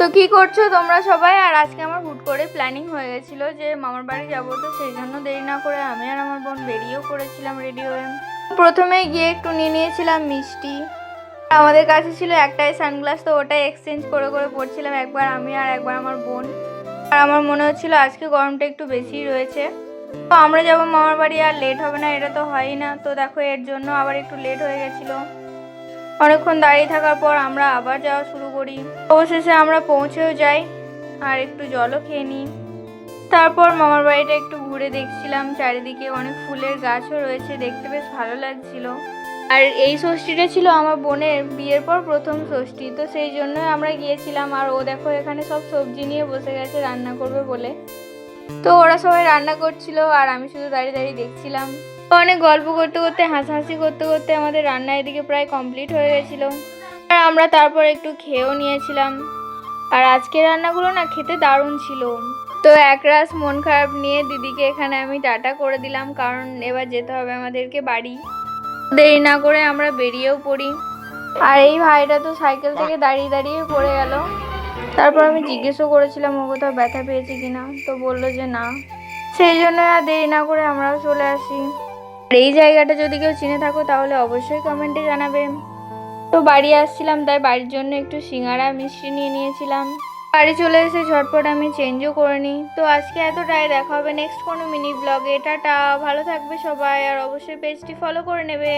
তো কি করছো তোমরা সবাই? আর আজকে আমার হুট করে প্ল্যানিং হয়ে গেছিলো যে মামার বাড়ি যাবো, তো সেই জন্য দেরি না করে আমি আর আমার বোন বেরিয়েও পড়েছিলাম রেডি হয়ে। প্রথমেই গিয়ে একটু নিয়ে নিয়েছিলাম মিষ্টি। আমাদের কাছে ছিল একটাই সানগ্লাস, তো ওটাই এক্সচেঞ্জ করে করে পড়ছিলাম, একবার আমি আর একবার আমার বোন। আর আমার মনে হচ্ছিল আজকে গরমটা একটু বেশিই রয়েছে, তো আমরা যাবো মামার বাড়ি, আর লেট হবে না এটা তো হয়ই না। তো দেখো এর জন্য আবার একটু লেট হয়ে গেছিলো। অনেকক্ষণ দাঁড়িয়ে থাকার পর আমরা আবার যাওয়া শুরু করি। অবশেষে আমরা পৌঁছেও যাই আর একটু জলও খেয়ে নিই। তারপর মামার বাড়িটা একটু ঘুরে দেখছিলাম, চারিদিকে অনেক ফুলের গাছও রয়েছে, দেখতে বেশ ভালো লাগছিল। আর এই ষষ্ঠীটা ছিল আমার বোনের বিয়ের পর প্রথম ষষ্ঠী, তো সেই জন্যই আমরা গিয়েছিলাম। আর ও দেখো এখানে সব সবজি নিয়ে বসে গেছে রান্না করবে বলে। তো ওরা সবাই রান্না করছিল আর আমি শুধু দাঁড়িয়ে দাঁড়িয়ে দেখছিলাম। অনেক গল্প করতে করতে হাসাহাসি করতে করতে আমাদের রান্না এদিকে প্রায় কমপ্লিট হয়ে গেছিলো। আর আমরা তারপর একটু খেয়েও নিয়েছিলাম। আর আজকের রান্নাগুলো না খেতে দারুণ ছিল। তো একরাশ মন খারাপ নিয়ে দিদিকে এখানে আমি টাটা করে দিলাম, কারণ এবার যেতে হবে আমাদেরকে বাড়ি। দেরি না করে আমরা বেরিয়েও পড়ি। আর এই ভাইটা তো সাইকেল থেকে দাঁড়িয়ে দাঁড়িয়ে পড়ে গেল। তারপর আমি জিজ্ঞেসও করেছিলাম ও কোথাও ব্যথা পেয়েছে কিনা, তো বললো যে না। সেই জন্য আর দেরি না করে আমরাও চলে আসি। আর এই জায়গাটা যদি কেউ চিনে থাকো তাহলে অবশ্যই কমেন্টে জানাবে। তো বাড়ি আসছিলাম, তাই বাড়ির জন্য একটু সিঙ্গারা মিষ্টি নিয়ে নিয়েছিলাম। বাড়ি চলে এসে ঝটপট আমি চেঞ্জও করে নিই। তো আজকে এতটাই, দেখা হবে নেক্সট কোনো মিনি ব্লগে। টাটা, ভালো থাকবে সবাই, আর অবশ্যই পেজটি ফলো করে নেবে।